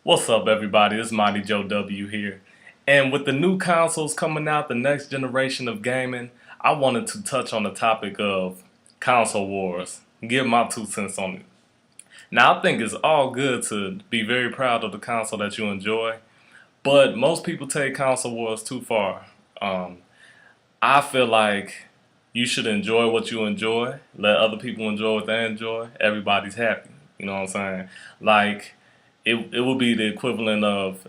What's up, everybody? This is Mighty Joe W here. And with the new consoles coming out, the next generation of gaming, I wanted to touch on the topic of console wars, give my 2 cents on it. Now, I think it's all good to be very proud of the console that you enjoy, but most people take console wars too far. Um, I feel like you should enjoy what you enjoy, let other people enjoy what they enjoy. Everybody's happy. You know what I'm saying? Like, it would be the equivalent of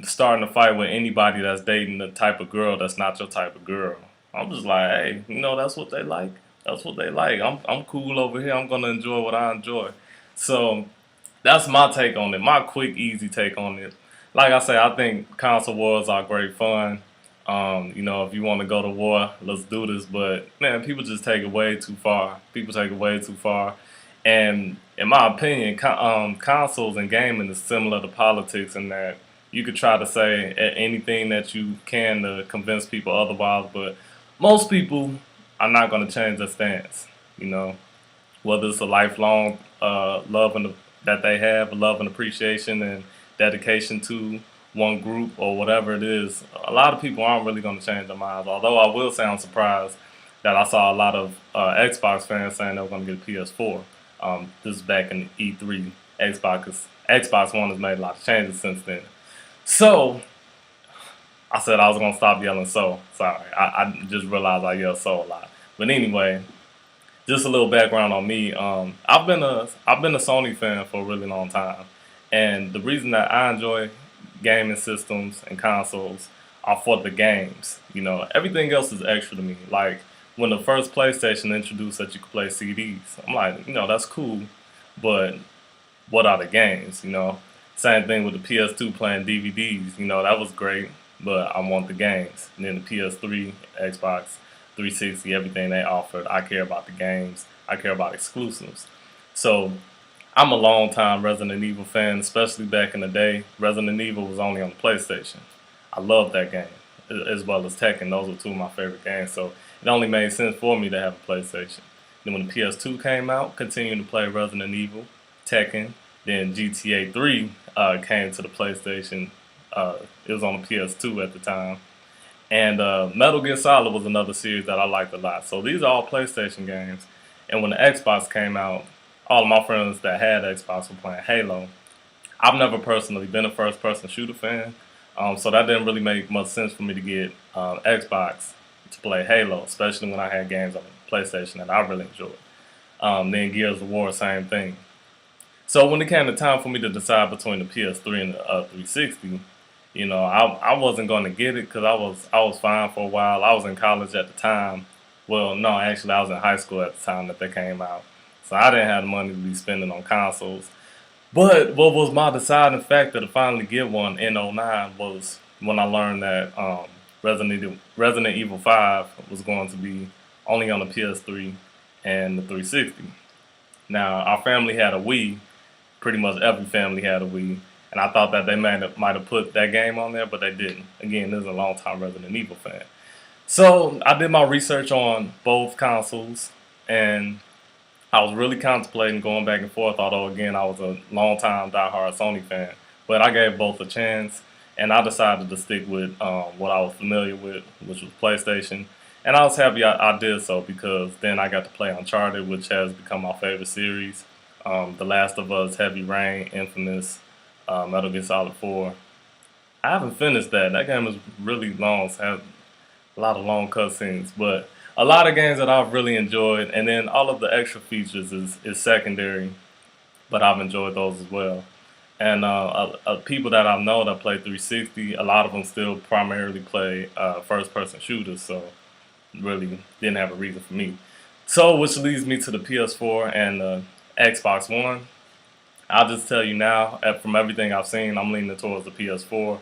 starting a fight with anybody that's dating the type of girl that's not your type of girl. I'm just like, hey, that's what they like. That's what they like. I'm cool over here. I'm gonna enjoy what I enjoy. So that's my take on it. My quick, easy take on it. Like I say, I think console wars are great fun. If you want to go to war, let's do this. But man, people just take it way too far. People take it way too far. And in my opinion, consoles and gaming is similar to politics in that you could try to say anything that you can to convince people otherwise, but most people are not going to change their stance. You know, whether it's a lifelong that they have, love and appreciation and dedication to one group or whatever it is, a lot of people aren't really going to change their minds. Although I will say I'm surprised that I saw a lot of Xbox fans saying they were going to get a PS4. This is back in E3. Xbox One has made a lot of changes since then. So I said I was gonna stop yelling "so." Sorry, I just realized I yell "so" a lot. But anyway, just a little background on me. I've been a Sony fan for a really long time, and the reason that I enjoy gaming systems and consoles are for the games. Everything else is extra to me. Like when the first PlayStation introduced that you could play CDs, I'm like, that's cool, but what are the games? Same thing with the PS2 playing DVDs. That was great, but I want the games. And then the PS3, Xbox 360, everything they offered, I care about the games. I care about exclusives. So I'm a long time Resident Evil fan, especially back in the day. Resident Evil was only on the PlayStation. I love that game, as well as Tekken. Those were two of my favorite games. So it only made sense for me to have a PlayStation. Then when the PS2 came out, continued to play Resident Evil, Tekken. Then GTA 3 came to the PlayStation. It was on the PS2 at the time. And Metal Gear Solid was another series that I liked a lot. So these are all PlayStation games. And when the Xbox came out, all of my friends that had Xbox were playing Halo. I've never personally been a first-person shooter fan, so that didn't really make much sense for me to get Xbox to play Halo, especially when I had games on the PlayStation that I really enjoyed. Then Gears of War, same thing. So when it came to time for me to decide between the PS3 and the 360, I wasn't going to get it because I was fine for a while. I was in college at the time. Well, no, actually, I was in high school at the time that they came out. So I didn't have the money to be spending on consoles. But what was my deciding factor to finally get one in '09 was when I learned that Resident Evil 5 was going to be only on the PS3 and the 360. Now, our family had a Wii. Pretty much every family had a Wii. And I thought that they might have put that game on there, but they didn't. Again, this is a long-time Resident Evil fan. So I did my research on both consoles, and I was really contemplating going back and forth, although again I was a long time diehard Sony fan. But I gave both a chance, and I decided to stick with what I was familiar with, which was PlayStation. And I was happy I did so because then I got to play Uncharted, which has become my favorite series. The Last of Us, Heavy Rain, Infamous, Metal Gear Solid 4. I haven't finished that. That game is really long. So I have a lot of long cutscenes, but a lot of games that I've really enjoyed, and then all of the extra features is secondary, but I've enjoyed those as well. And people that I know that play 360, a lot of them still primarily play first-person shooters, so really didn't have a reason for me. So, which leads me to the PS4 and the Xbox One. I'll just tell you now, from everything I've seen, I'm leaning towards the PS4.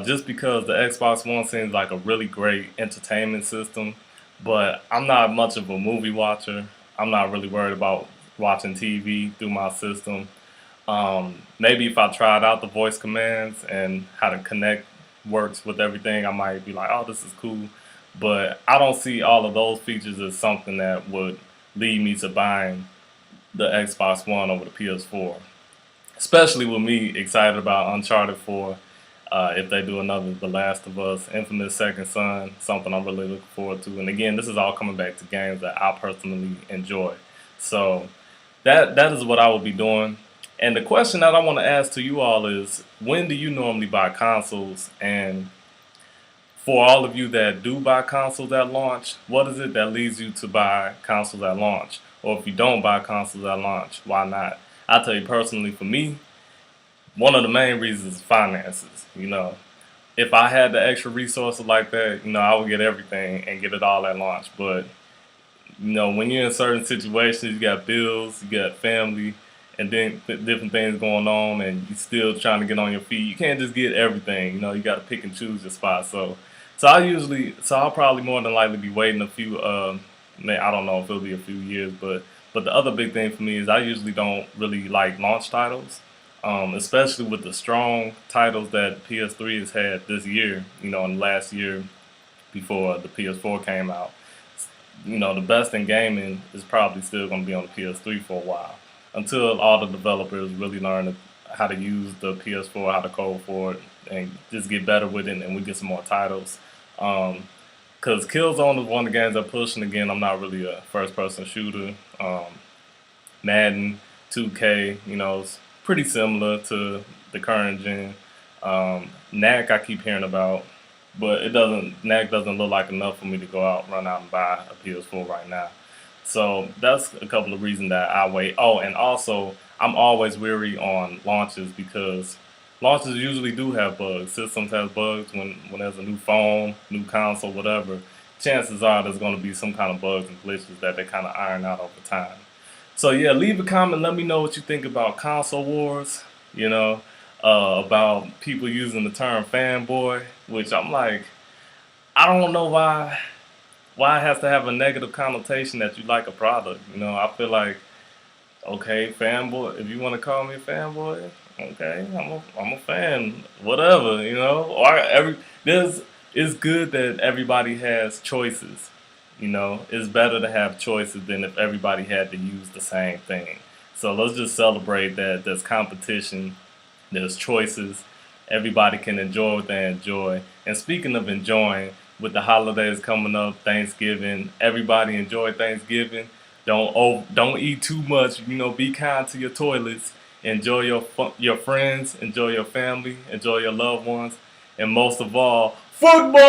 Just because the Xbox One seems like a really great entertainment system, but I'm not much of a movie watcher. I'm not really worried about watching TV through my system. Maybe if I tried out the voice commands and how to connect works with everything, I might be like, oh, this is cool. But I don't see all of those features as something that would lead me to buying the Xbox One over the PS4. especially with me excited about Uncharted 4. If they do another The Last of Us, Infamous Second Son, something I'm really looking forward to. And again, this is all coming back to games that I personally enjoy. So that is what I will be doing. And the question that I want to ask to you all is, when do you normally buy consoles? And for all of you that do buy consoles at launch, what is it that leads you to buy consoles at launch? Or if you don't buy consoles at launch, why not? I tell you personally, for me, one of the main reasons is finances. If I had the extra resources like that, I would get everything and get it all at launch. But when you're in certain situations, you got bills, you got family, and then different things going on, and you're still trying to get on your feet. You can't just get everything. You got to pick and choose your spot. So I'll probably more than likely be waiting a few. I don't know if it'll be a few years, but the other big thing for me is I usually don't really like launch titles, especially with the strong titles that PS3 has had this year. In the last year before the PS4 came out. The best in gaming is probably still going to be on the PS3 for a while until all the developers really learn how to use the PS4, how to code for it, and just get better with it, and we get some more titles. Because Killzone is one of the games I'm pushing. Again, I'm not really a first-person shooter. Madden, 2K, it's pretty similar to the current gen. Knack, I keep hearing about. But Knack doesn't look like enough for me to go out, run out and buy a PS4 right now. So that's a couple of reasons that I wait. Oh, and also I'm always weary on launches because launches usually do have bugs. Systems have bugs when there's a new phone, new console, whatever. Chances are there's going to be some kind of bugs and glitches that they kind of iron out over time. So yeah, leave a comment. Let me know what you think about console wars. About people using the term fanboy, which I'm like, I don't know why it has to have a negative connotation that you like a product. I feel like, okay, fanboy, if you want to call me a fanboy, okay, I'm a fan, whatever. Or it's good that everybody has choices. It's better to have choices than if everybody had to use the same thing. So let's just celebrate that there's competition, there's choices. Everybody can enjoy what they enjoy. And speaking of enjoying, with the holidays coming up, Thanksgiving, everybody enjoy Thanksgiving. Don't eat too much. Be kind to your toilets. Enjoy your friends. Enjoy your family. Enjoy your loved ones. And most of all, football.